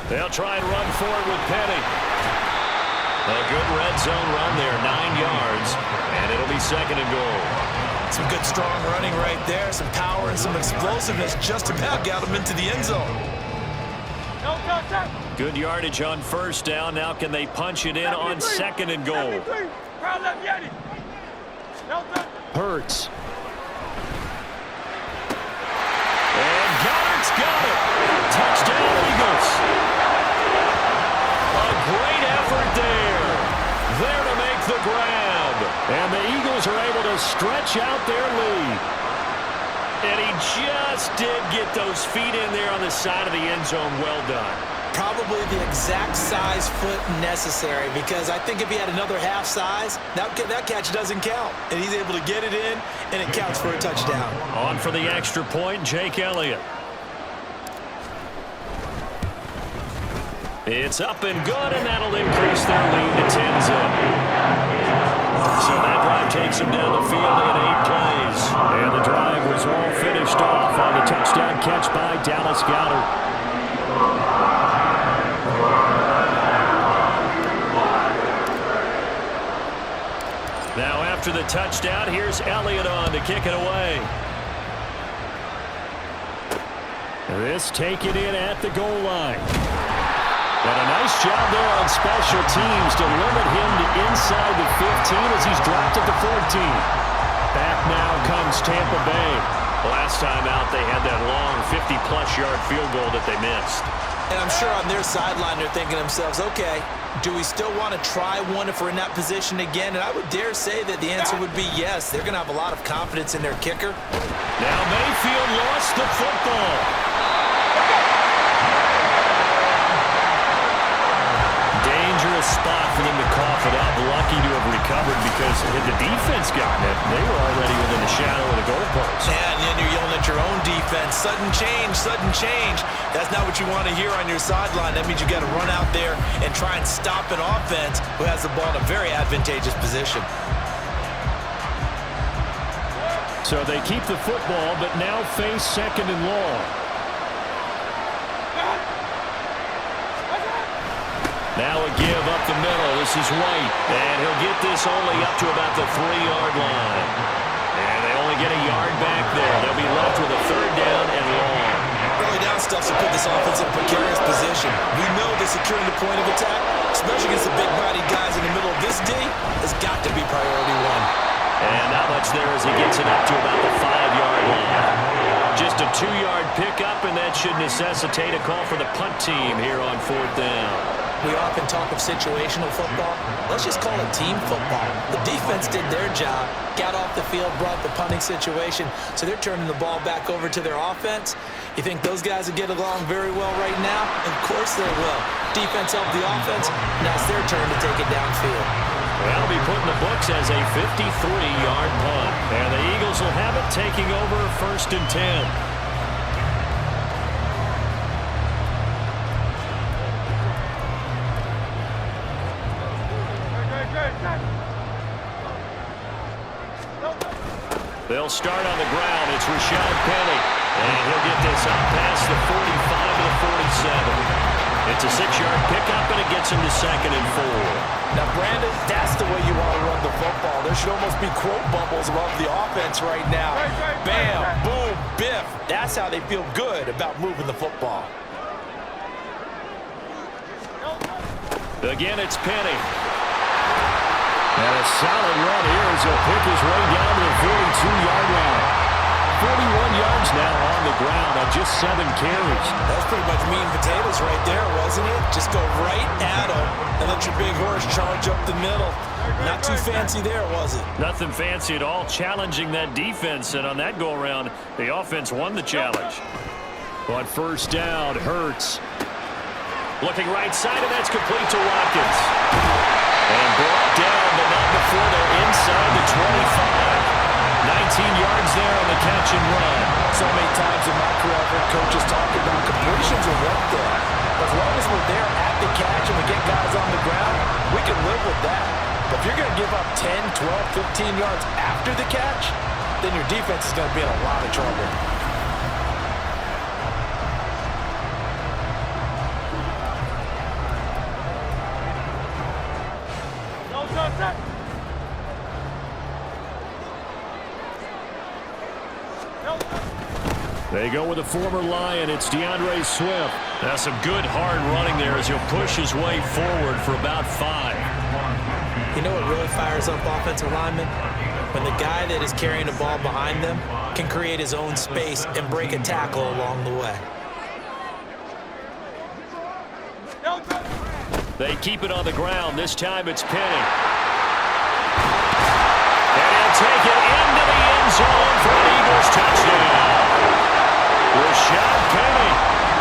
They'll try and run for it with Penny. A good red zone run there, 9 yards, and it'll be 2nd and goal. Some good strong running right there, some power and some explosiveness just about got him into the end zone. Good yardage on 1st down. Now can they punch it in on 2nd and goal? Hurts. And Goddard's got it. Touchdown, Eagles. A great effort there. There to make the grab. And the Eagles are able to stretch out their lead. And he just did get those feet in there on the side of the end zone. Well done. Probably the exact size foot necessary, because I think if he had another half size, that catch doesn't count. And he's able to get it in, and it counts for a touchdown. On for the extra point, Jake Elliott. It's up and good, and that'll increase their lead to 10-zip. So that drive takes them down the field in 8 plays. And the drive was all finished off on the touchdown catch by Dallas Goedert. Now after the touchdown, here's Elliott on to kick it away. This taken in at the goal line. And a nice job there on special teams to limit him to inside the 15 as he's dropped at the 14. Back now comes Tampa Bay. Last time out, they had that long 50-plus yard field goal that they missed. And I'm sure on their sideline they're thinking to themselves, okay, do we still want to try one if we're in that position again? And I would dare say that the answer would be yes. They're going to have a lot of confidence in their kicker. Now Mayfield lost the football. Dangerous spot for them to cough it up. Lucky to have recovered, because had the defense gotten it, they were already within the shadow of the goalpost. And then you're yelling at your own defense. Sudden change, sudden change. That's not what you want to hear on your sideline. That means you got to run out there and try and stop an offense who has the ball in a very advantageous position. So they keep the football, but now face 2nd and long. Now a give up the middle. This is White. And he'll get this only up to about the 3-yard line. And they only get a yard back there. They'll be left with a 3rd down and long. Early down stuff to put this offense in a precarious position. We know that securing the point of attack, especially against the big-bodied guys in the middle of this D, has got to be priority 1. And not much there as he gets it up to about the 5-yard line. Just a 2-yard pickup, and that should necessitate a call for the punt team here on 4th down. We often talk of situational football. Let's just call it team football. The defense did their job, got off the field, brought the punting situation, so they're turning the ball back over to their offense. You think those guys will get along very well right now? Of course they will. Defense helped the offense. Now it's their turn to take it downfield. Well, be put in the books as a 53-yard punt. And the Eagles will have it, taking over 1st and 10. They'll start on the ground. It's Rashad Penny. And he'll get this out past the 45 to the 47. It's a 6-yard pickup, and it gets him to 2nd and 4. Now, Brandon, that's the way you want to run the football. There should almost be quote bubbles above the offense right now. Bam, boom, biff. That's how they feel good about moving the football. Again, it's Penny. And a solid run here as he'll pick his way down to the 42-yard line. 41 yards now on the ground on just 7 carries. That was pretty much meat and potatoes right there, wasn't it? Just go right at him and let your big horse charge up the middle. Not too fancy there, was it? Nothing fancy at all, challenging that defense. And on that go-around, the offense won the challenge. On 1st down, Hurts. Looking right side, and that's complete to Watkins. And brought down, but not before they're inside the 25. 19 yards there on the catch and run. So many times in my career, I've heard coaches talking about completions are right there. But as long as we're there at the catch and we get guys on the ground, we can live with that. But if you're going to give up 10, 12, 15 yards after the catch, then your defense is going to be in a lot of trouble. They go with a former Lion. It's DeAndre Swift. That's some good hard running there as he'll push his way forward for about 5. You know what really fires up offensive linemen? When the guy that is carrying the ball behind them can create his own space and break a tackle along the way. They keep it on the ground. This time it's Penny. And he'll take it into the end zone for an Eagles touchdown. Rashad Penny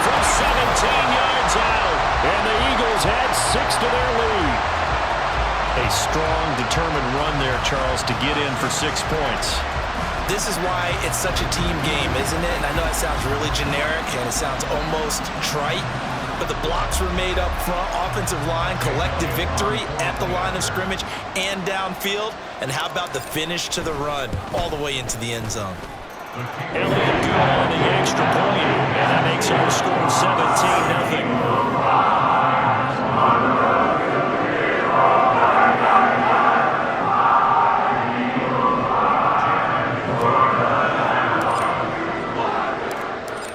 from 17 yards out. And the Eagles add 6 to their lead. A strong, determined run there, Charles, to get in for 6 points. This is why it's such a team game, isn't it? And I know that sounds really generic and it sounds almost trite, but the blocks were made up front, offensive line, collective victory at the line of scrimmage and downfield. And how about the finish to the run all the way into the end zone? Elliott good on the extra point, and that makes our score 17-0.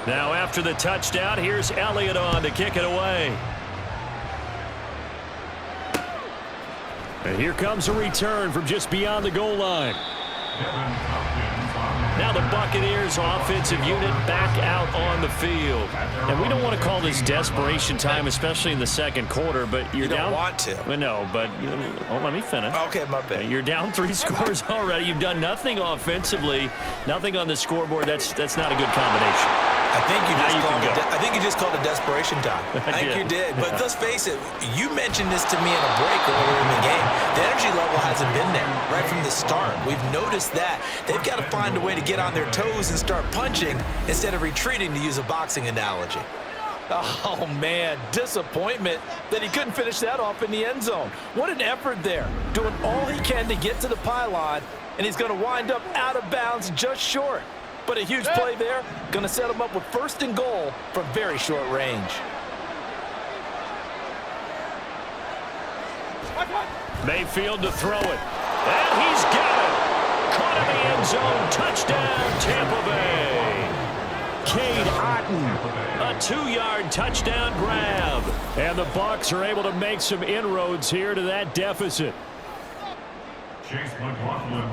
Now after the touchdown, here's Elliott on to kick it away. And here comes a return from just beyond the goal line. Now the Buccaneers offensive unit back out on the field. And we don't want to call this desperation time, especially in the second quarter, but you're down. You don't want to. Well, no, but let me finish. Okay, my bad. You're down 3 scores already. You've done nothing offensively, nothing on the scoreboard. That's not a good combination. I think you just called it desperation time. I think you did. But let's face it, you mentioned this to me in a break earlier in the game. The energy level hasn't been there right from the start. We've noticed that. They've got to find a way to get on their toes and start punching instead of retreating, to use a boxing analogy. Oh, man, disappointment that he couldn't finish that off in the end zone. What an effort there, doing all he can to get to the pylon, and he's going to wind up out of bounds just short. But a huge play there, going to set him up with 1st and goal from very short range. Mayfield to throw it. And he's got it. Caught in the end zone. Touchdown, Tampa Bay. Cade Otton, a 2-yard touchdown grab. And the Bucs are able to make some inroads here to that deficit.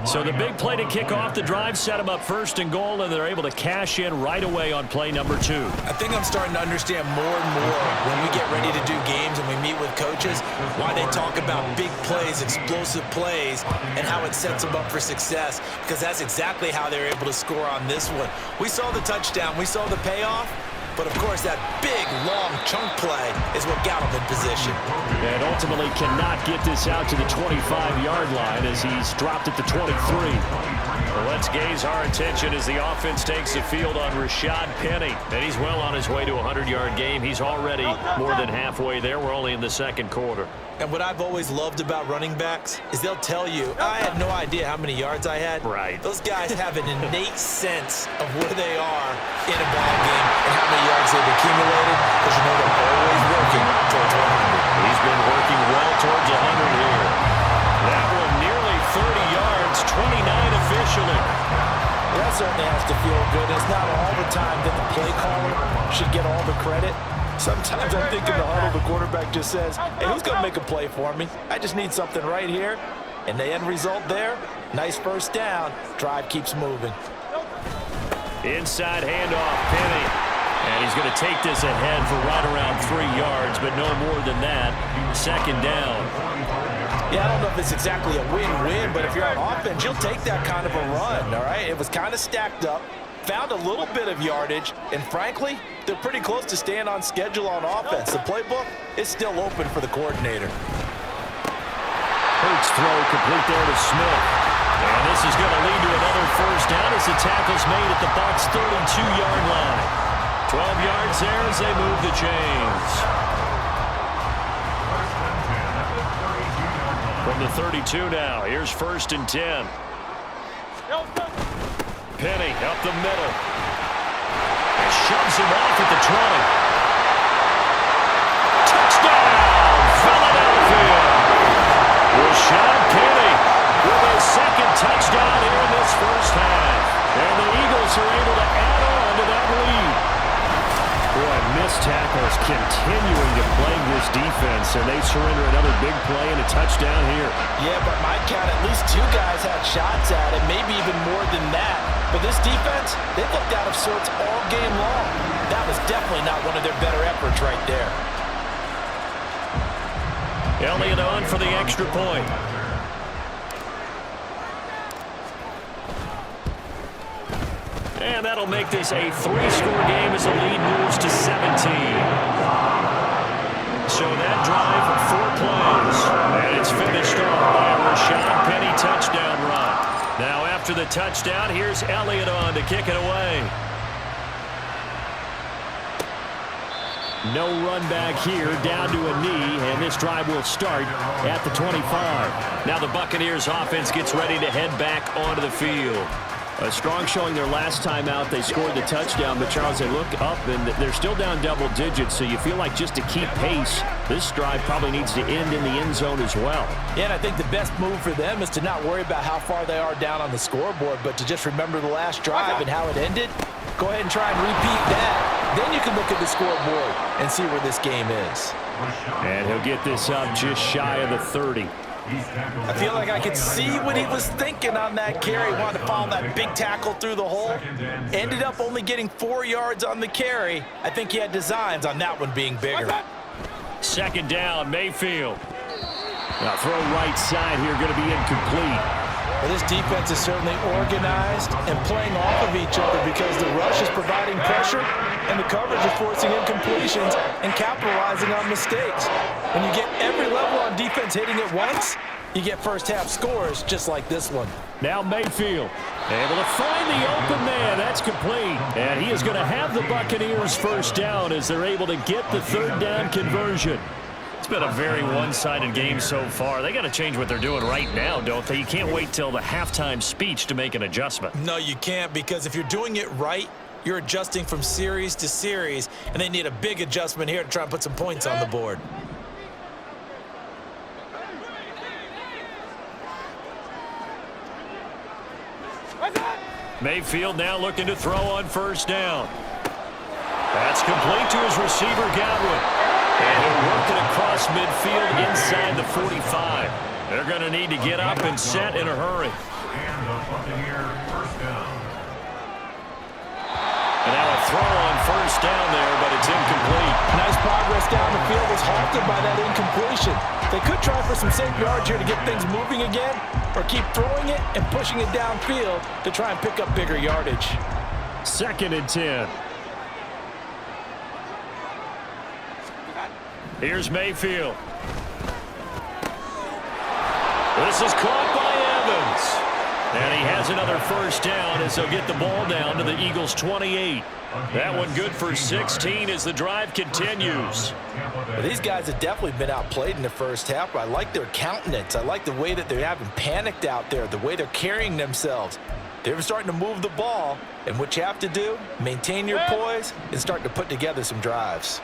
So the big play to kick off the drive set them up 1st and goal, and they're able to cash in right away on play number 2. I think I'm starting to understand more and more when we get ready to do games and we meet with coaches why they talk about big plays, explosive plays, and how it sets them up for success, because that's exactly how they're able to score on this one. We saw the touchdown. We saw the payoff. But, of course, that big, long chunk play is what got him in position. And ultimately cannot get this out to the 25-yard line as he's dropped at the 23. Well, let's gaze our attention as the offense takes the field on Rashad Penny. And he's well on his way to a 100-yard game. He's already more than halfway there. We're only in the second quarter. And what I've always loved about running backs is they'll tell you, I had no idea how many yards I had. Right. Those guys have an innate sense of where they are in a ball game and how many yards they've accumulated, because you know they're always working towards 100. He's been working well towards 100 here. That one nearly 30 yards, 29 officially. That certainly has to feel good. It's not all the time that the play caller should get all the credit. Sometimes I think in the huddle, the quarterback just says, hey, who's going to make a play for me? I just need something right here. And the end result there, nice 1st down. Drive keeps moving. Inside handoff, Penny. And he's going to take this ahead for right around 3 yards, but no more than that. 2nd down. Yeah, I don't know if it's exactly a win-win, but if you're on offense, you'll take that kind of a run, all right? It was kind of stacked up. Found a little bit of yardage, and frankly, they're pretty close to staying on schedule on offense. The playbook is still open for the coordinator. Hurts throw complete there to Smith. And this is going to lead to another 1st down as the tackle's made at the Bucs' 32-yard line. 12 yards there as they move the chains. From the 32 now, here's 1st and 10. Penny up the middle. And shoves him off at the 20. Touchdown, Philadelphia! Rashad Penny with his 2nd touchdown here in this 1st half. And the Eagles are able to add on to that lead Offense tackles continuing to plague this defense, and they surrender another big play and a touchdown here. Yeah, but my count, at least 2 guys had shots at it, maybe even more than that. But this defense, they looked out of sorts all game long. That was definitely not one of their better efforts right there. Elliott on for the extra point. And that'll make this a 3-score game as the lead moves to 17. So that drive, 4 plays. And it's finished off by a Rashad Penny touchdown run. Now after the touchdown, here's Elliott on to kick it away. No run back here, down to a knee, and this drive will start at the 25. Now the Buccaneers offense gets ready to head back onto the field. A strong showing their last time out. They scored the touchdown, but Charles, they look up and they're still down double digits, so you feel like just to keep pace, this drive probably needs to end in the end zone as well. Yeah, and I think the best move for them is to not worry about how far they are down on the scoreboard, but to just remember the last drive and how it ended. Go ahead and try and repeat that. Then you can look at the scoreboard and see where this game is. And he'll get this up just shy of the 30. I feel like I could see what he was thinking on that carry. Wanted to follow that big tackle through the hole. Ended up only getting 4 yards on the carry. I think he had designs on that one being bigger. Second down, Mayfield. Now throw right side here, going to be incomplete. Well, this defense is certainly organized and playing off of each other because the rush is providing pressure and the coverage is forcing incompletions and capitalizing on mistakes. When you get every level on defense hitting at once, you get first-half scores just like this one. Now Mayfield able to find the open man. That's complete. And he is going to have the Buccaneers first down as they're able to get the third down conversion. It's been a very one-sided game so far. They got to change what they're doing right now, don't they? You can't wait till the halftime speech to make an adjustment. No, you can't, because if you're doing it right, you're adjusting from series to series, and they need a big adjustment here to try and put some points on the board. Mayfield now looking to throw on first down. That's complete to his receiver, Godwin. And he'll work it across midfield inside the 45. They're going to need to get up and set in a hurry. And now a throw on first down there, but it's incomplete. Nice progress down the field was halted by that incompletion. They could try for some safe yards here to get things moving again, or keep throwing it and pushing it downfield to try and pick up bigger yardage. 2nd and 10. Here's Mayfield. This is caught by Evans. And he has another first down as they'll get the ball down to the Eagles' 28. That one good for 16 as the drive continues. Well, these guys have definitely been outplayed in the first half, but I like their countenance. I like the way that they haven't panicked out there, the way they're carrying themselves. They're starting to move the ball, and what you have to do, maintain your poise and start to put together some drives.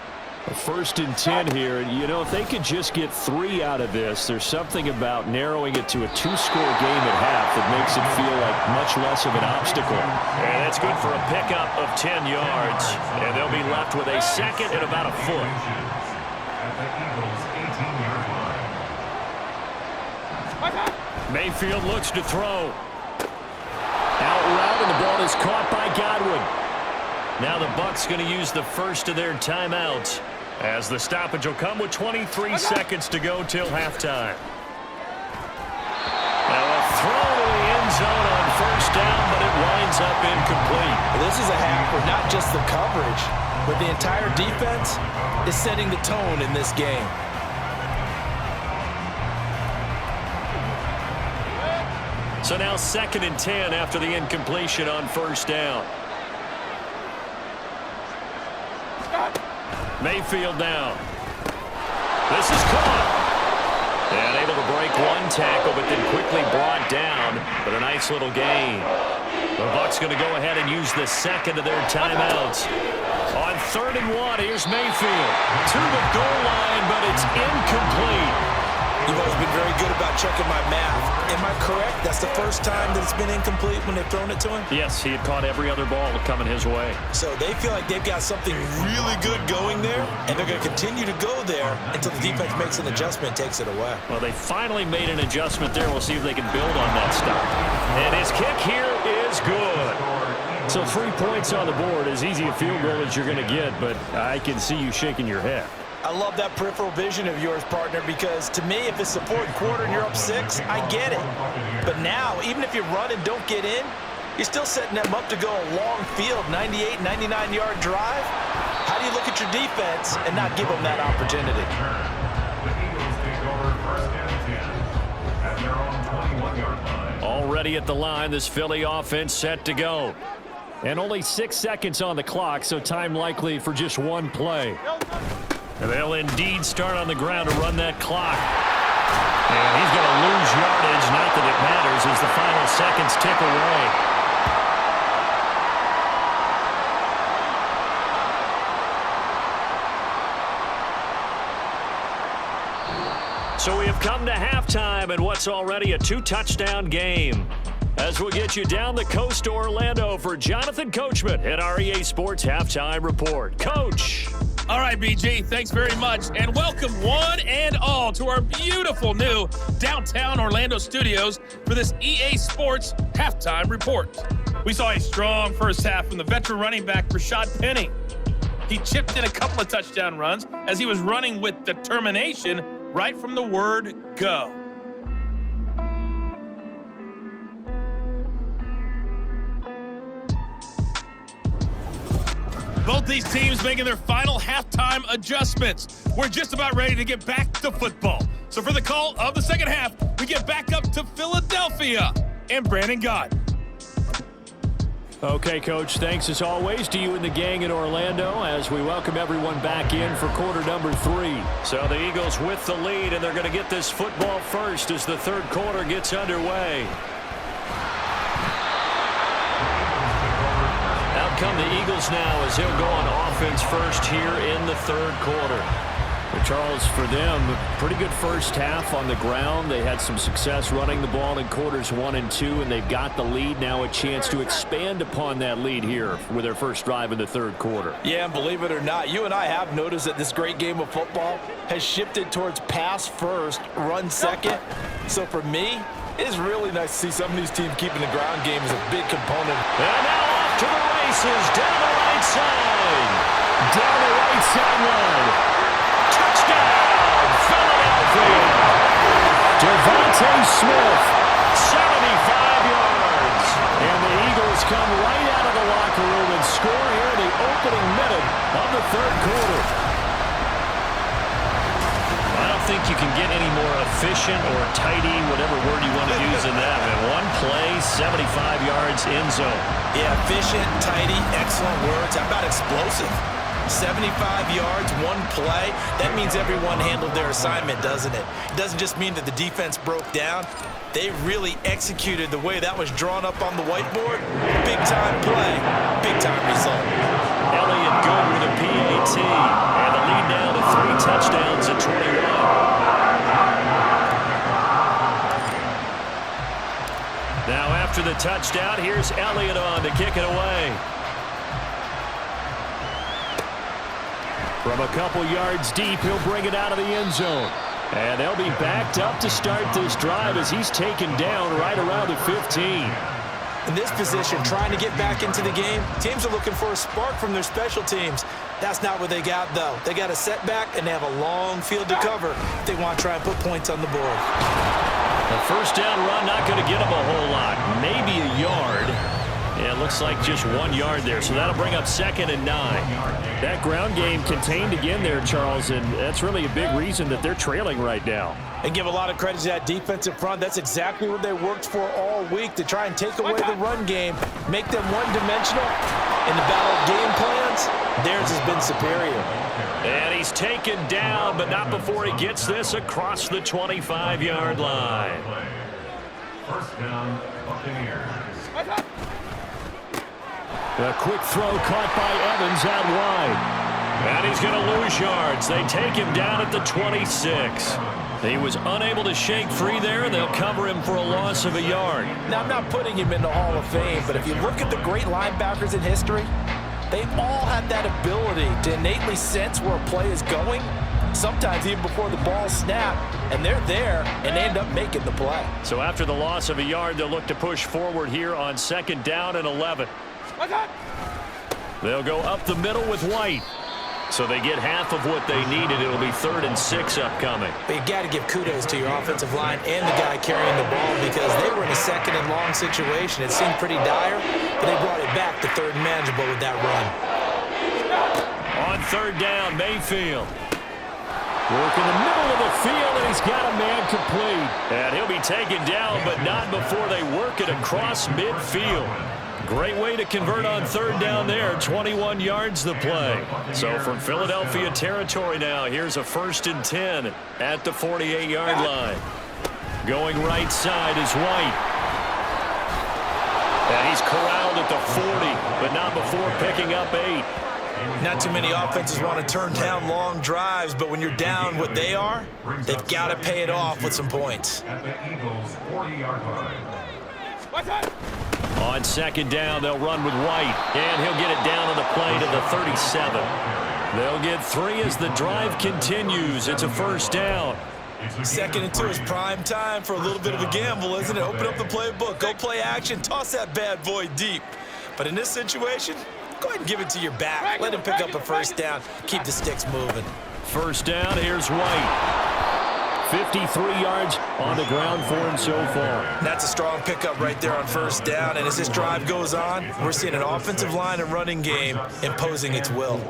1st and 10 here, and you know, if they could just get 3 out of this, there's something about narrowing it to a 2-score game at half that makes it feel like much less of an obstacle. And that's good for a pickup of 10 yards, and they'll be left with a 2nd and about a foot. Mayfield looks to throw. Out route, and the ball is caught by Godwin. Now the Bucs going to use the first of their timeouts as the stoppage will come with 23 seconds to go till halftime. Now a throw to the end zone on first down, but it winds up incomplete. This is a half where not just the coverage, but the entire defense is setting the tone in this game. So now 2nd and 10 after the incompletion on first down. Mayfield now. This is caught. And able to break one tackle, but then quickly brought down. But a nice little gain. The Bucs going to go ahead and use the 2nd of their timeouts. On 3rd and 1, here's Mayfield. To the goal line, but it's incomplete. You've always been very good about checking my math. Am I correct? That's the first time that it's been incomplete when they've thrown it to him? Yes, he had caught every other ball coming his way. So they feel like they've got something really good going there, and they're going to continue to go there until the defense makes an adjustment and takes it away. Well, they finally made an adjustment there. We'll see if they can build on that stuff. And his kick here is good. So 3 points on the board, as easy a field goal as you're going to get, but I can see you shaking your head. I love that peripheral vision of yours, partner, because to me, if it's the fourth quarter and you're up 6, I get it. But now, even if you run and don't get in, you're still setting them up to go a long field, 98, 99-yard drive. How do you look at your defense and not give them that opportunity? Already at the line, this Philly offense set to go. And only 6 seconds on the clock, so time likely for just one play. And they'll indeed start on the ground to run that clock. And he's going to lose yardage, not that it matters, as the final seconds tick away. So we have come to halftime in what's already a 2-touchdown game. As we get you down the coast to Orlando for Jonathan Coachman at our EA Sports Halftime Report. Coach. All right, BG, thanks very much, and welcome one and all to our beautiful new downtown Orlando studios for this EA Sports Halftime Report. We saw a strong first half from the veteran running back Rashad Penny. He chipped in a couple of touchdown runs as he was running with determination right from the word go. Both these teams making their final halftime adjustments. We're just about ready to get back to football. So for the call of the second half, we get back up to Philadelphia and Brandon Gott. Okay, Coach, thanks as always to you and the gang in Orlando as we welcome everyone back in for quarter number 3. So the Eagles with the lead, and they're going to get this football first as the third quarter gets underway. Out come the Eagles now as he'll go on offense first here in the third quarter. But Charles, for them, pretty good first half on the ground. They had some success running the ball in quarters 1 and 2, and they've got the lead. Now a chance to expand upon that lead here with their first drive in the third quarter. Yeah, and believe it or not, you and I have noticed that this great game of football has shifted towards pass first, run second. So for me, it is really nice to see some of these teams keeping the ground game as a big component. And now off to the races, down the right side. Down the right sideline. Touchdown, Philadelphia. Devontae Smith, 75 yards. And the Eagles come right out of the locker room and score here in the opening minute of the third quarter. I don't think you can get any more efficient or tidy, whatever word you want to use in that. And one play, 75 yards in zone. Yeah, efficient, tidy, excellent words. How about explosive? 75 yards, one play. That means everyone handled their assignment, doesn't it? It doesn't just mean that the defense broke down. They really executed the way that was drawn up on the whiteboard. Big-time play, big-time result. Elliott good with a PAT. And the lead now to 3 touchdowns at 21. Now after the touchdown, here's Elliott on to kick it away. From a couple yards deep, he'll bring it out of the end zone. And they'll be backed up to start this drive as he's taken down right around the 15. In this position, trying to get back into the game, teams are looking for a spark from their special teams. That's not what they got, though. They got a setback, and they have a long field to cover if they want to try and put points on the board. The first down run not going to get them a whole lot. Maybe a yard. Yeah, it looks like just 1 yard there, so that'll bring up 2nd and 9. That ground game contained again there, Charles, and that's really a big reason that they're trailing right now. And give a lot of credit to that defensive front. That's exactly what they worked for all week, to try and take away the run game, make them one-dimensional. In the battle of game plans, theirs has been superior. And he's taken down, but not before he gets this across the 25-yard line. First down, Buccaneers. A quick throw caught by Evans out wide. And he's going to lose yards. They take him down at the 26. He was unable to shake free there, and they'll cover him for a loss of a yard. Now, I'm not putting him in the Hall of Fame, but if you look at the great linebackers in history, they all have that ability to innately sense where a play is going, sometimes even before the ball snapped, and they're there, and they end up making the play. So after the loss of a yard, they'll look to push forward here on 2nd down and 11. They'll go up the middle with White. So they get half of what they needed. It'll be 3rd and 6 upcoming. But you got to give kudos to your offensive line and the guy carrying the ball because they were in a 2nd and long situation. It seemed pretty dire, but they brought it back to 3rd and manageable with that run. On 3rd down, Mayfield. Work in the middle of the field, and he's got a man complete. And he'll be taken down, but not before they work it across midfield. Great way to convert on 3rd down there. 21 yards the play. So from Philadelphia territory now, here's a 1st and 10 at the 48-yard line. Going right side is White. And he's corralled at the 40, but not before picking up 8. Not too many offenses want to turn down long drives, but when you're down what they are, they've got to pay it off with some points. At the Eagles' 40-yard line. On 2nd down, they'll run with White, and he'll get it down on the play to the 37. They'll get 3 as the drive continues. It's a 1st down. 2nd and 2 is prime time for a little bit of a gamble, isn't it? Open up the playbook, go play action, toss that bad boy deep. But in this situation, go ahead and give it to your back. Let him pick up a 1st down. Keep the sticks moving. 1st down, here's White. 53 yards on the ground for him so far. That's a strong pickup right there on 1st down. And as this drive goes on, we're seeing an offensive line and running game imposing its will.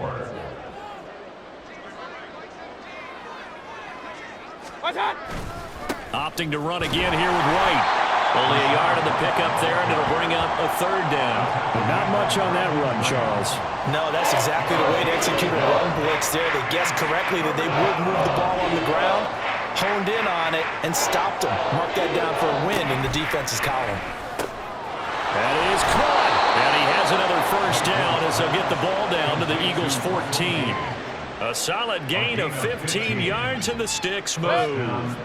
Opting to run again here with White. Only a yard on the pickup there, and it'll bring up a 3rd down. Not much on that run, Charles. No, that's exactly the way to execute a run blitz there. They guessed correctly that they would move the ball on the ground, honed in on it, and stopped them. Mark that down for a win in the defense's column. That is caught. And he has another 1st down as they'll get the ball down to the Eagles' 14. A solid gain of 15 yards, and the sticks move.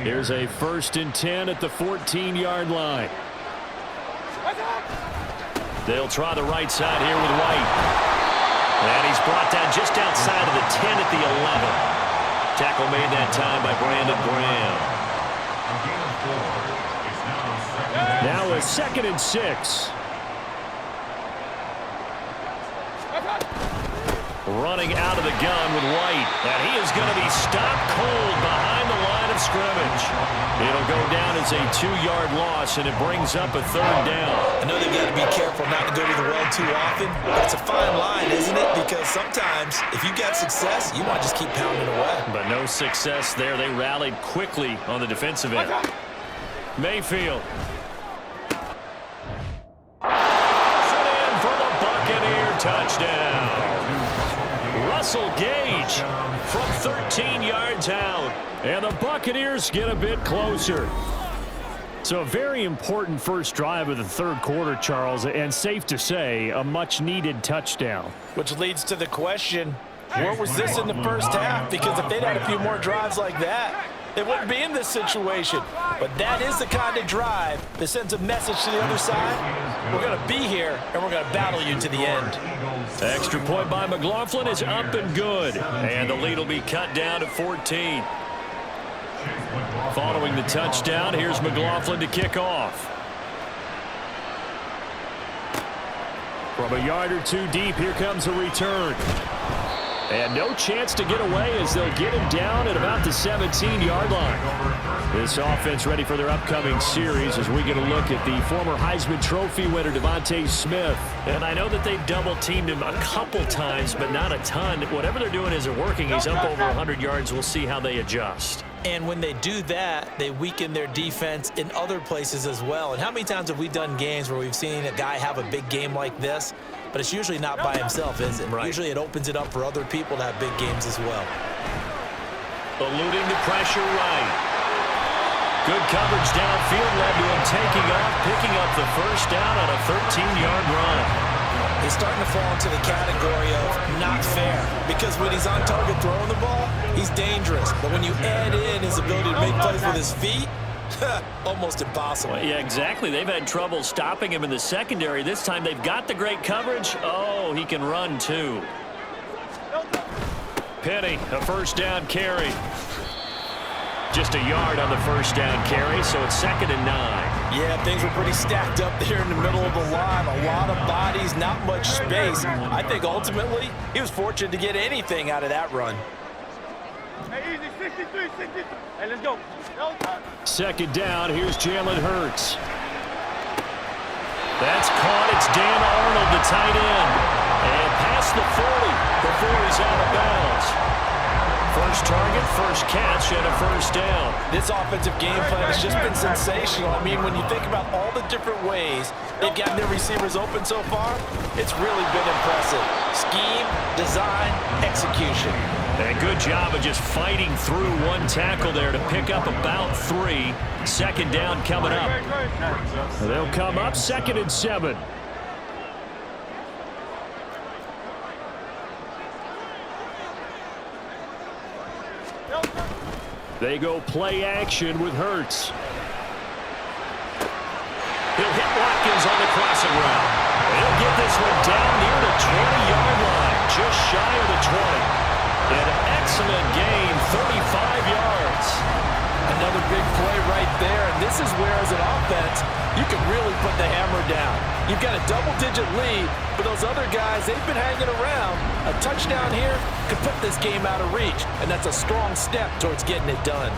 Here's a 1st and 10 at the 14-yard line. They'll try the right side here with White. And he's brought down just outside of the 10 at the 11. Tackle made that time by Brandon Graham. Now a 2nd and 6. Running out of the gun with White. And he is going to be stopped cold behind the line of scrimmage. It'll go down as a 2-yard loss, and it brings up a 3rd down. I know they've got to be careful not to go to the well too often, but it's a fine line, isn't it? Because sometimes, if you got success, you want to just keep pounding away. But no success there. They rallied quickly on the defensive end. Mayfield. Sit in for the Buccaneer touchdown. Russell Gage from 13 yards out. And the Buccaneers get a bit closer. So a very important first drive of the 3rd quarter, Charles, and safe to say, a much-needed touchdown. Which leads to the question, where was this in the 1st half? Because if they'd had a few more drives like that, they wouldn't be in this situation. But that is the kind of drive that sends a message to the other side. We're going to be here, and we're going to battle you to the end. Extra point by McLaughlin is up and good. And the lead will be cut down to 14. Following the touchdown, here's McLaughlin to kick off. From a yard or 2 deep, here comes a return. And no chance to get away as they'll get him down at about the 17-yard line. This offense ready for their upcoming series as we get a look at the former Heisman Trophy winner, Devontae Smith. And I know that they've double-teamed him a couple times, but not a ton. Whatever they're doing isn't working. He's up over 100 yards. We'll see how they adjust. And when they do that, they weaken their defense in other places as well. And how many times have we done games where we've seen a guy have a big game like this, but it's usually not by himself, is it? Right. Usually it opens it up for other people to have big games as well. Eluding the pressure right. Good coverage downfield led to him taking off, picking up the 1st down on a 13-yard run. is starting to fall into the category of not fair. Because when he's on target throwing the ball, he's dangerous. But when you add in his ability to make plays with his feet, almost impossible. Well, yeah, exactly. They've had trouble stopping him in the secondary. This time they've got the great coverage. Oh, he can run too. Penny, a first down carry. Just a yard on the first down carry, so it's 2nd and 9. Yeah, things were pretty stacked up there in the middle of the line. A lot of bodies, not much space. I think ultimately he was fortunate to get anything out of that run. Hey, easy, 63, 63. Hey, let's go. 2nd down, here's Jalen Hurts. That's caught. It's Dan Arnold, the tight end. And past the 40 before he's out of bounds. First target, first catch, and a first down. This offensive game plan has just been sensational. I mean, when you think about all the different ways they've gotten their receivers open so far, it's really been impressive. Scheme, design, execution. And a good job of just fighting through one tackle there to pick up about 3. 2nd down coming up. They'll come up 2nd and 7. They go play action with Hurts. He'll hit Watkins on the crossing route. He'll get this one down near the 20-yard line, just shy of the 20. An excellent gain, 35 yards. Another big play right there, and this is where, as an offense, you can really put the hammer down. You've got a double-digit lead, but those other guys, they've been hanging around. A touchdown here could put this game out of reach, and that's a strong step towards getting it done.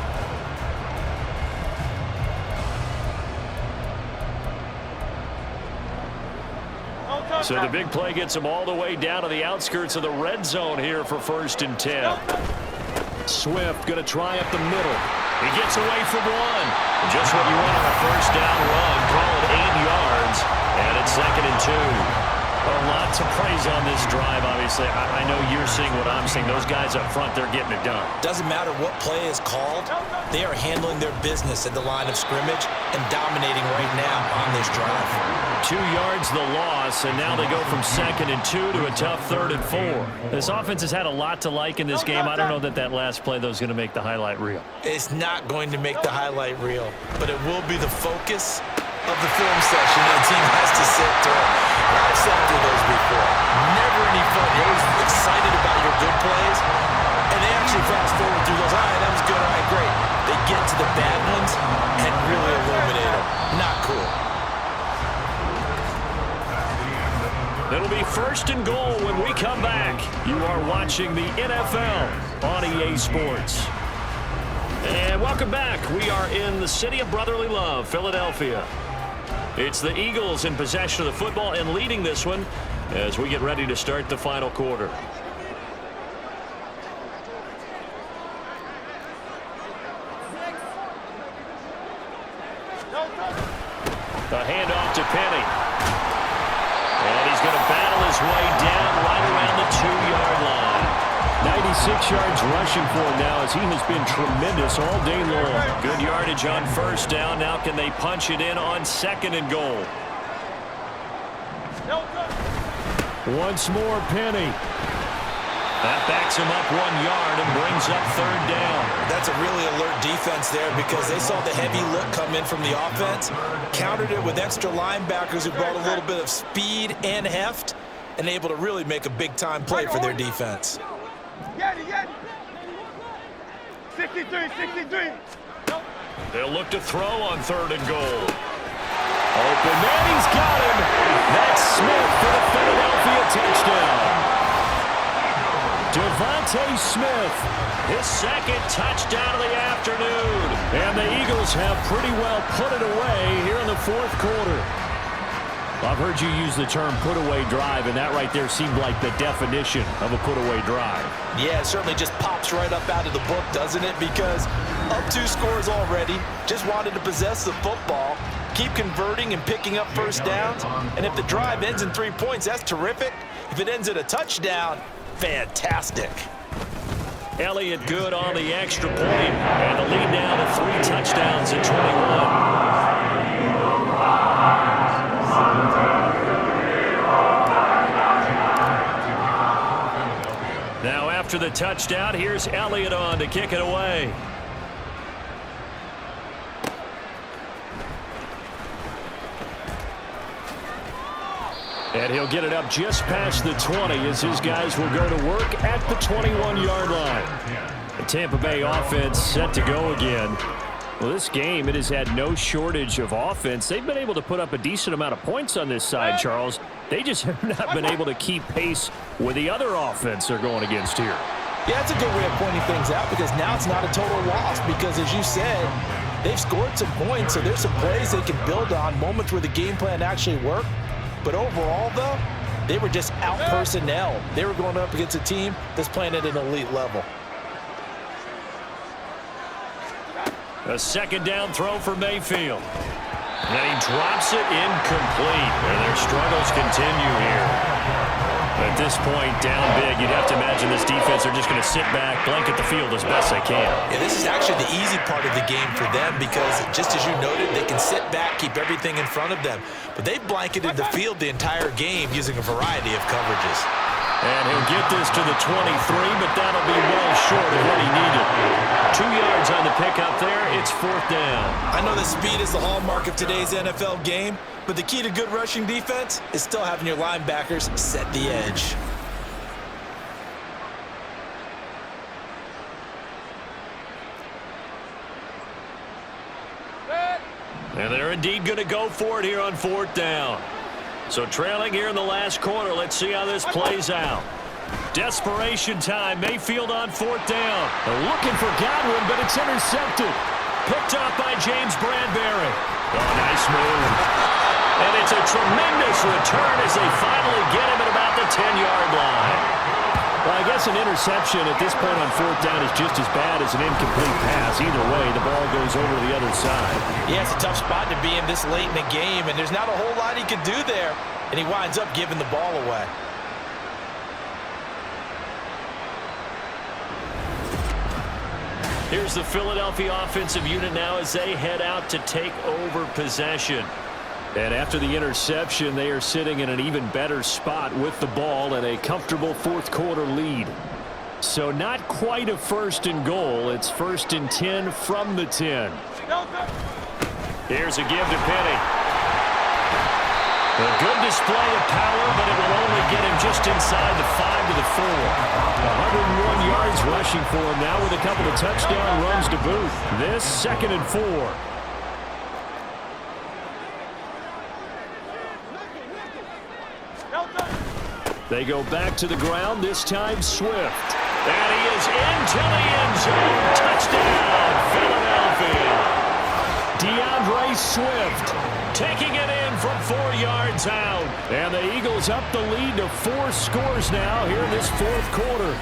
So the big play gets him all the way down to the outskirts of the red zone here for 1st and 10. Swift going to try up the middle. He gets away from one. Just what you want on a first down run. Call it 8 yards. And it's 2nd and 2. A lot to praise on this drive, obviously. I know you're seeing what I'm seeing. Those guys up front, they're getting it done. Doesn't matter what play is called. They are handling their business at the line of scrimmage and dominating right now on this drive. 2 yards the loss, and now they go from 2nd and 2 to a tough 3rd and 4. This offense has had a lot to like in this game. I don't know that last play, though, is going to make the highlight reel. It's not going to make the highlight reel, but it will be the focus of the film session the team has to sit through. I've sat through those before. Never any fun. You're always excited about your good plays, and they actually fast forward through those. All right, that was good. All right, great. They get to the bad ones and really illuminate them. Not cool. It'll be 1st and goal when we come back. You are watching the NFL on EA Sports. And welcome back. We are in the city of brotherly love, Philadelphia. It's the Eagles in possession of the football and leading this one as we get ready to start the final quarter. The handoff to Penny. And he's going to battle his way down right around the 2-yard line. 96 yards rushing for him now as he has been tremendous all day long. Good yardage on first down. Now can they punch it in on 2nd and goal? Once more, Penny. That backs him up 1 yard and brings up 3rd down. That's a really alert defense there because they saw the heavy look come in from the offense, countered it with extra linebackers who brought a little bit of speed and heft, and able to really make a big-time play for their defense. 63, 63. They'll look to throw on 3rd and goal. Open man, he's got him. That's Smith for the Philadelphia touchdown. Devontae Smith, his 2nd touchdown of the afternoon. And the Eagles have pretty well put it away here in the 4th quarter. I've heard you use the term put-away drive, and that right there seemed like the definition of a put-away drive. Yeah, it certainly just pops right up out of the book, doesn't it? Because up 2 scores already, just wanted to possess the football, keep converting and picking up first downs, and if the drive ends in 3 points, that's terrific. If it ends in a touchdown, fantastic. Elliott good on the extra point, and the lead now to 3 touchdowns at 21. After the touchdown, here's Elliott on to kick it away. And he'll get it up just past the 20 as his guys will go to work at the 21-yard line. The Tampa Bay offense set to go again. Well, this game, it has had no shortage of offense. They've been able to put up a decent amount of points on this side, Charles. They just have not been able to keep pace with the other offense they're going against here. Yeah, that's a good way of pointing things out because now it's not a total loss because, as you said, they've scored some points, so there's some plays they can build on, moments where the game plan actually worked. But overall, though, they were just out-personnel. They were going up against a team that's playing at an elite level. A second down throw for Mayfield. And he drops it incomplete. And their struggles continue here. At this point, down big, you'd have to imagine this defense are just going to sit back, blanket the field as best they can. Yeah, this is actually the easy part of the game for them because, just as you noted, they can sit back, keep everything in front of them. But they've blanketed the field the entire game using a variety of coverages. And he'll get this to the 23, but that'll be well short of what he needed. 2 yards on the pickup there. It's fourth down. I know that speed is the hallmark of today's NFL game, but the key to good rushing defense is still having your linebackers set the edge. And they're indeed going to go for it here on fourth down. So trailing here in the last quarter. Let's see how this plays out. Desperation time. Mayfield on fourth down. They're looking for Godwin, but it's intercepted. Picked up by James Bradbury. Oh, nice move. And it's a tremendous return as they finally get him at about the 10-yard line. Well, I guess an interception at this point on fourth down is just as bad as an incomplete pass. Either way, the ball goes over to the other side. Yeah, it's a tough spot to be in this late in the game, and there's not a whole lot he could do there, and he winds up giving the ball away. Here's the Philadelphia offensive unit now as they head out to take over possession. And after the interception, they are sitting in an even better spot with the ball and a comfortable fourth quarter lead. So not quite a first and goal. It's first and 10 from the 10. Here's a give to Penny. A good display of power, but it will only get him just inside the 5 to the 4. 101 yards rushing for him now with a couple of touchdown runs to boot. This second and 4. They go back to the ground, this time Swift. And he is into the end zone. Touchdown, Philadelphia. DeAndre Swift taking it in from 4 yards out. And the Eagles up the lead to 4 scores now here in this fourth quarter.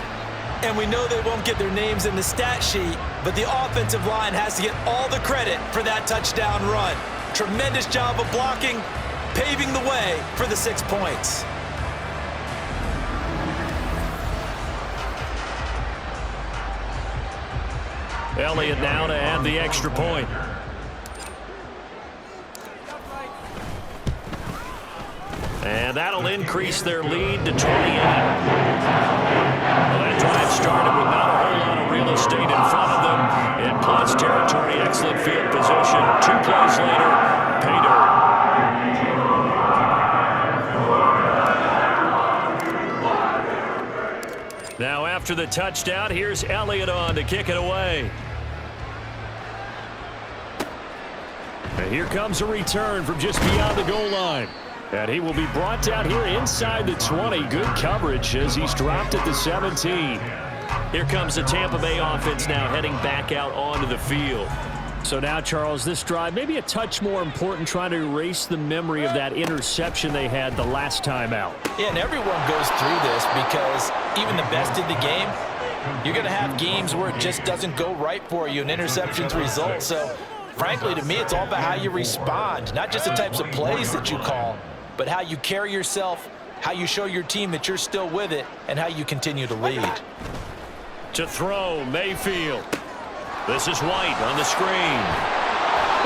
And we know they won't get their names in the stat sheet, but the offensive line has to get all the credit for that touchdown run. Tremendous job of blocking, paving the way for the 6 points. Elliott now to add the extra point. And that'll increase their lead to 28. Well, that drive started with not a whole lot of real estate in front of them. In plus territory, excellent field position. 2 plays later, pay dirt. Now after the touchdown, here's Elliott on to kick it away. And here comes a return from just beyond the goal line. And he will be brought down here inside the 20. Good coverage as he's dropped at the 17. Here comes the Tampa Bay offense now heading back out onto the field. So now, Charles, this drive maybe a touch more important, trying to erase the memory of that interception they had the last time out. Yeah, and everyone goes through this because even the best in the game, you're going to have games where it just doesn't go right for you, and interceptions result. So, frankly, to me, it's all about how you respond, not just the types of plays that you call, but how you carry yourself, how you show your team that you're still with it, and how you continue to lead. To throw, Mayfield. This is White on the screen.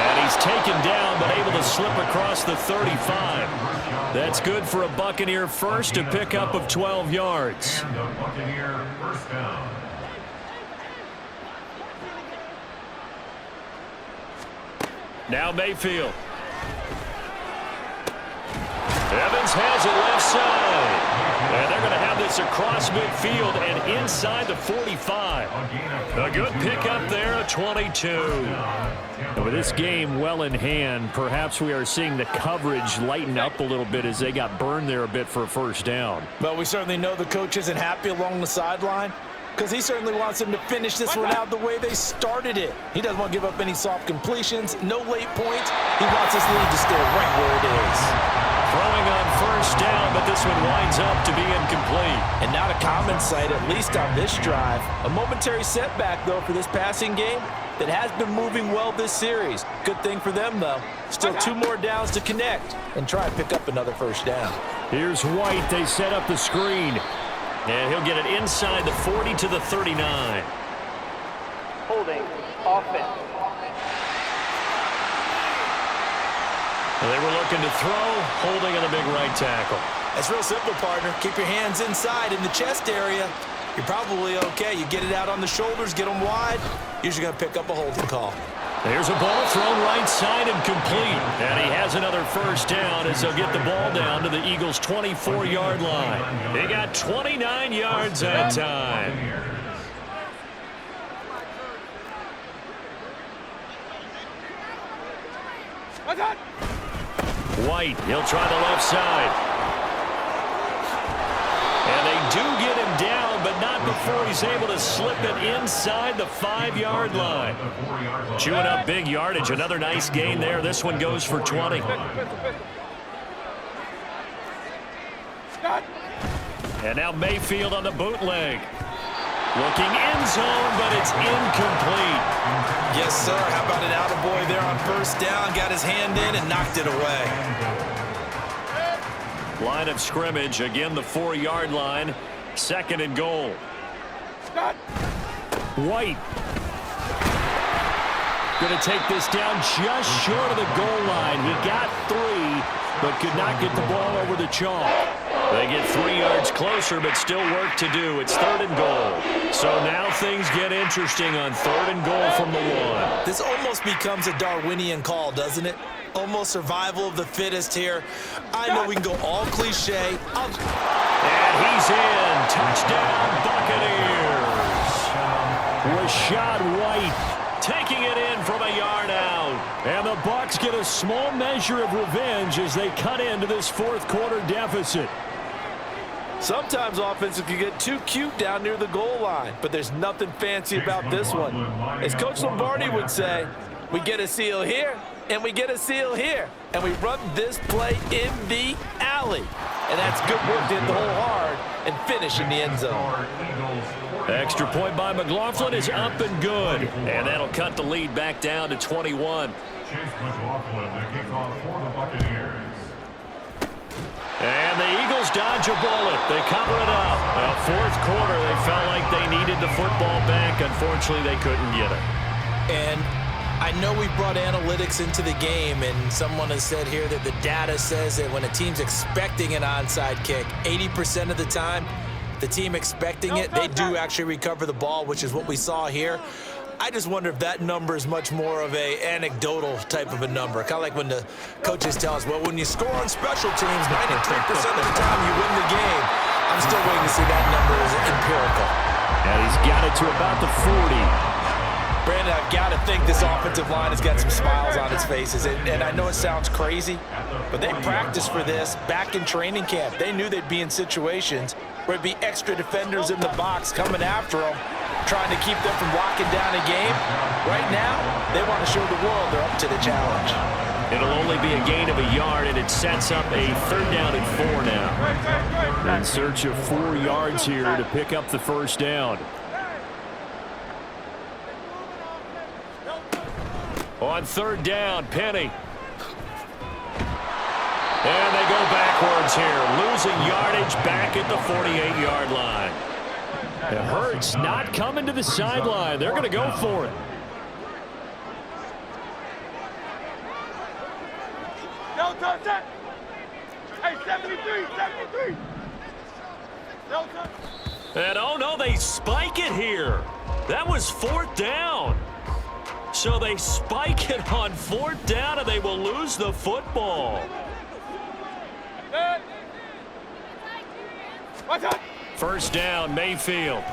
And he's taken down, but able to slip across the 35. That's good for a Buccaneer first, a pickup of 12 yards. And a Buccaneer first down. Now Mayfield. Evans has it left side. And they're going to have this across midfield and inside the 45. A good pickup there at 22. And with this game well in hand, perhaps we are seeing the coverage lighten up a little bit as they got burned there a bit for a first down. Well, we certainly know the coach isn't happy along the sideline because he certainly wants them to finish this one out the way they started it. He doesn't want to give up any soft completions, no late points. He wants this lead to stay right where it is. Throwing on first down, but this one winds up to be incomplete. And not a common sight, at least on this drive. A momentary setback, though, for this passing game that has been moving well this series. Good thing for them, though. Still 2 more downs to connect and try and pick up another first down. Here's White. They set up the screen. And he'll get it inside the 40 to the 39. Holding offense. They were looking to throw, holding on the big right tackle. That's real simple, partner. Keep your hands inside in the chest area. You're probably okay. You get it out on the shoulders, get them wide. Usually going to pick up a holding call. There's a ball thrown right side and complete. And he has another first down as they'll get the ball down to the Eagles' 24-yard line. They got 29 yards that time. White, he'll try the left side. And they do get him down, but not before he's able to slip it inside the 5-yard line. Chewing up big yardage. Another nice gain there. This one goes for 20. And now Mayfield on the bootleg. Looking end zone, but it's incomplete. Yes, sir. How about an attaboy there on first down? Got his hand in and knocked it away. Line of scrimmage. Again, the 4-yard line. 2nd and goal. White. Going to take this down just short of the goal line. He got 3, but could not get the ball over the chalk. They get 3 yards closer, but still work to do. It's 3rd and goal. So now things get interesting on 3rd and goal from the 1. This almost becomes a Darwinian call, doesn't it? Almost survival of the fittest here. I know we can go all cliche. And he's in. Touchdown, Buccaneers. Rashad White taking it in from a yard out. And the Bucs get a small measure of revenge as they cut into this 4th quarter deficit. Sometimes offenses can get too cute down near the goal line, but there's nothing fancy about this one. As Coach Lombardi would say, we get a seal here, and we get a seal here, and we run this play in the alley. And that's good work to hit the hole hard and finish in the end zone. Extra point by McLaughlin is up and good. And that'll cut the lead back down to 21. Chase McLaughlin, the kickoff for the Buccaneers. And the Eagles dodge a bullet. They cover it up. Well, 4th quarter, they felt like they needed the football back. Unfortunately, they couldn't get it. And I know we brought analytics into the game, and someone has said here that the data says that when a team's expecting an onside kick, 80% of the time, the team expecting it, they do actually recover the ball, which is what we saw here. I just wonder if that number is much more of a anecdotal type of a number. Kind of like when the coaches tell us, well, when you score on special teams, 93% of the time you win the game. I'm still waiting to see that number as empirical. And he's got it to about the 40. Brandon, I've got to think this offensive line has got some smiles on its faces. And I know it sounds crazy, but they practiced for this back in training camp. They knew they'd be in situations where it'd be extra defenders in the box coming after them, trying to keep them from locking down a game. Right now, they want to show the world they're up to the challenge. It'll only be a gain of a yard, and it sets up a 3rd down and 4 now. In search of 4 yards here to pick up the first down. On 3rd down, Penny. And they go backwards here, losing yardage back at the 48-yard line. It hurts not coming to the sideline. They're going to go for it. Don't touch it. Hey, And oh no, they spike it here. That was 4th down. So they spike it on 4th down, and they will lose the football. First down, Mayfield.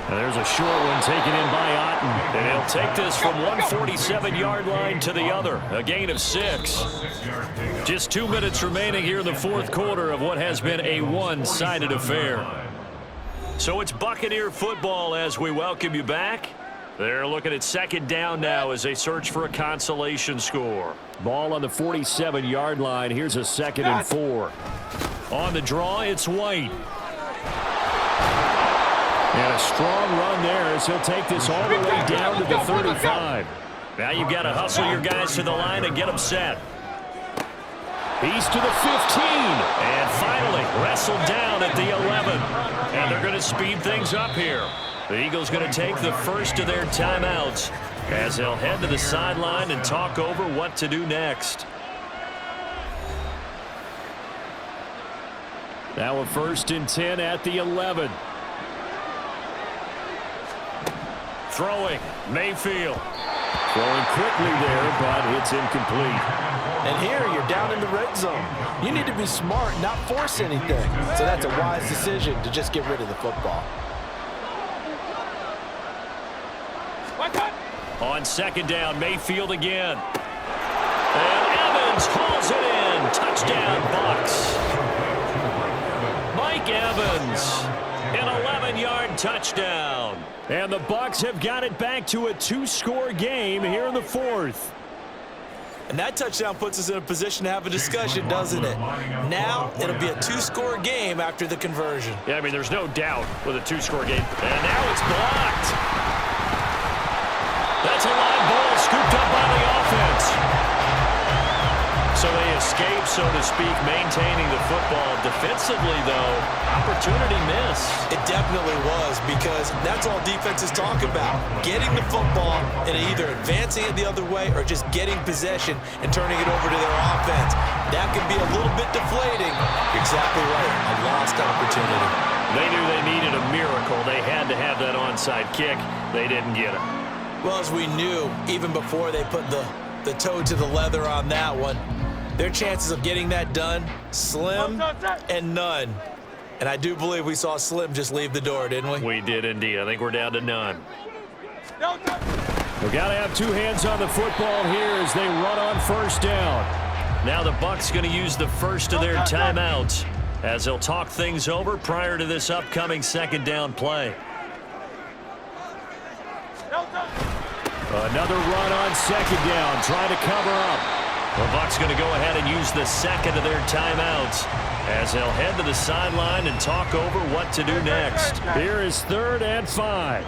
And there's a short one taken in by Otten. And he'll take this from 147-yard line to the other. A gain of 6. Just 2 minutes remaining here in the 4th quarter of what has been a one-sided affair. So it's Buccaneer football as we welcome you back. They're looking at 2nd down now as they search for a consolation score. Ball on the 47-yard line. Here's a 2nd and 4. On the draw, it's White. And a strong run there as he'll take this all the way down to the 35. Now you've got to hustle your guys to the line and get them set. He's to the 15. And finally wrestled down at the 11. And they're going to speed things up here. The Eagles going to take the first of their timeouts as they'll head to the sideline and talk over what to do next. Now a 1st and 10 at the 11. Throwing, Mayfield. Throwing quickly there, but it's incomplete. And here you're down in the red zone. You need to be smart, not force anything. So that's a wise decision to just get rid of the football. On 2nd down, Mayfield again. And Evans hauls it in. Touchdown, Bucs. Mike Evans, an 11-yard touchdown. And the Bucs have got it back to a 2-score game here in the 4th. And that touchdown puts us in a position to have a discussion, doesn't it? Now it'll be a 2-score game after the conversion. Yeah, I mean, there's no doubt with a 2-score game. And now it's blocked. That's a live ball scooped up by the offense. So they escape, so to speak, maintaining the football. Defensively, though, opportunity miss. It definitely was, because that's all defenses talk about. Getting the football and either advancing it the other way or just getting possession and turning it over to their offense. That can be a little bit deflating. Exactly right. A lost opportunity. They knew they needed a miracle. They had to have that onside kick. They didn't get it. Well, as we knew, even before they put the toe to the leather on that one, their chances of getting that done, slim and none. And I do believe we saw Slim just leave the door, didn't we? We did indeed. I think we're down to none. We've got to have 2 hands on the football here as they run on 1st down. Now the Bucs going to use the first of their timeouts as they'll talk things over prior to this upcoming 2nd down play. Another run on 2nd down, trying to cover up. The Bucs going to go ahead and use the 2nd of their timeouts as they'll head to the sideline and talk over what to do next. Here is 3rd and 5.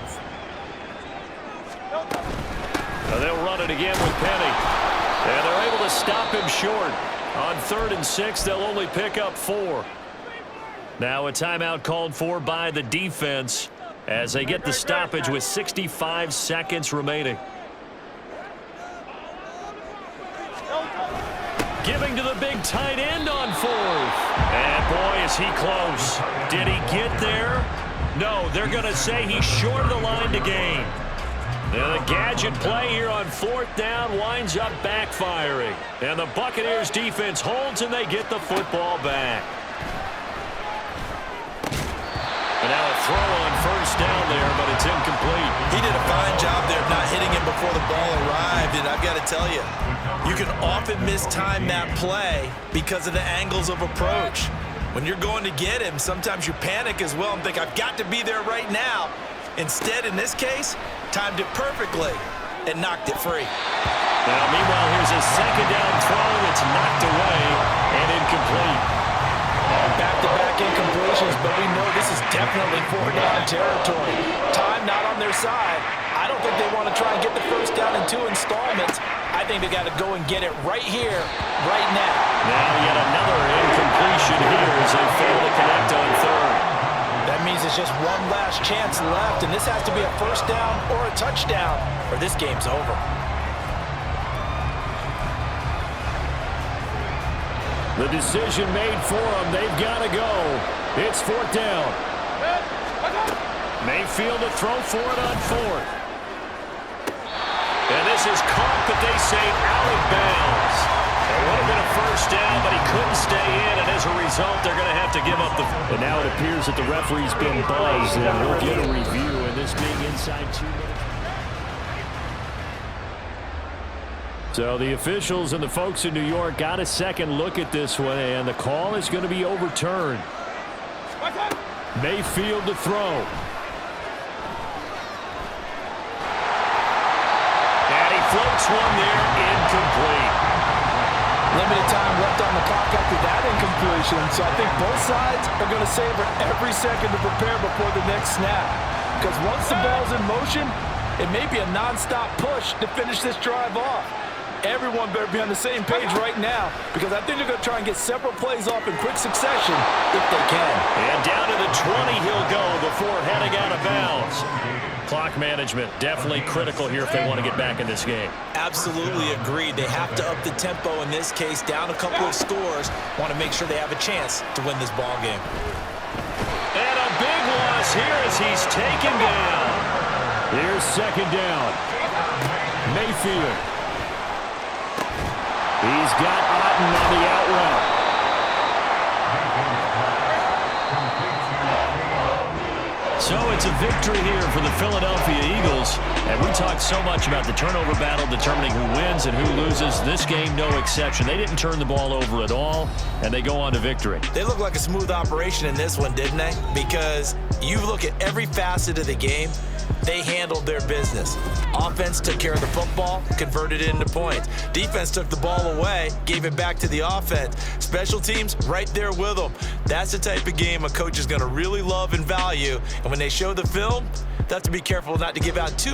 They'll run it again with Penny. And they're able to stop him short. On 3rd and 6, they'll only pick up 4. Now a timeout called for by the defense as they get the stoppage with 65 seconds remaining. Giving to the big tight end on 4th. And boy, is he close. Did he get there? No, they're going to say he's short of the line to gain. Now the gadget play here on 4th down winds up backfiring. And the Buccaneers defense holds and they get the football back. And now a throw on 1st down there, but it's incomplete. He did a fine job there of not hitting him before the ball arrived, and I've got to tell you, you can often mistime that play because of the angles of approach. When you're going to get him, sometimes you panic as well and think, I've got to be there right now. Instead, in this case, timed it perfectly and knocked it free. Now, meanwhile, here's a 2nd down throw that's knocked away and incomplete. Back-to-back incompletions, but we know this is definitely 4-down territory. Time not on their side. I don't think they want to try and get the 1st down in 2 installments. I think they got to go and get it right here, right now. Now yet another incompletion here as they fail to connect on 3rd. That means it's just one last chance left, and this has to be a 1st down or a touchdown, or this game's over. The decision made for them. They've got to go. It's 4th down. Mayfield to throw for it on 4th. And this is caught, but they say out of bounds. It would have been a 1st down, but he couldn't stay in, and as a result, they're going to have to give up the... And now it appears that the referee's been buzzed, and we'll get a review, and this being inside 2 minutes. So the officials and the folks in New York got a second look at this one, and the call is going to be overturned. Mayfield to throw. And he floats one there, incomplete. Limited time left on the clock after that incompletion, so I think both sides are going to savor every second to prepare before the next snap. Because once the ball's in motion, it may be a non-stop push to finish this drive off. Everyone better be on the same page right now, because I think they're going to try and get several plays off in quick succession if they can. And down to the 20 he'll go before heading out of bounds. Clock management definitely critical here if they want to get back in this game. Absolutely agreed. They have to up the tempo in this case, down a couple of scores. Want to make sure they have a chance to win this ball game. And a big loss here as he's taken down. Here's 2nd down. Mayfield. He's got Otten on the out route. So it's a victory here for the Philadelphia Eagles. And we talked so much about the turnover battle determining who wins and who loses. This game, no exception. They didn't turn the ball over at all, and they go on to victory. They look like a smooth operation in this one, didn't they? Because you look at every facet of the game, they handled their business. Offense took care of the football, converted it into points. Defense took the ball away, gave it back to the offense. Special teams right there with them. That's the type of game a coach is going to really love and value. And when they show the film, they have to be careful not to give out too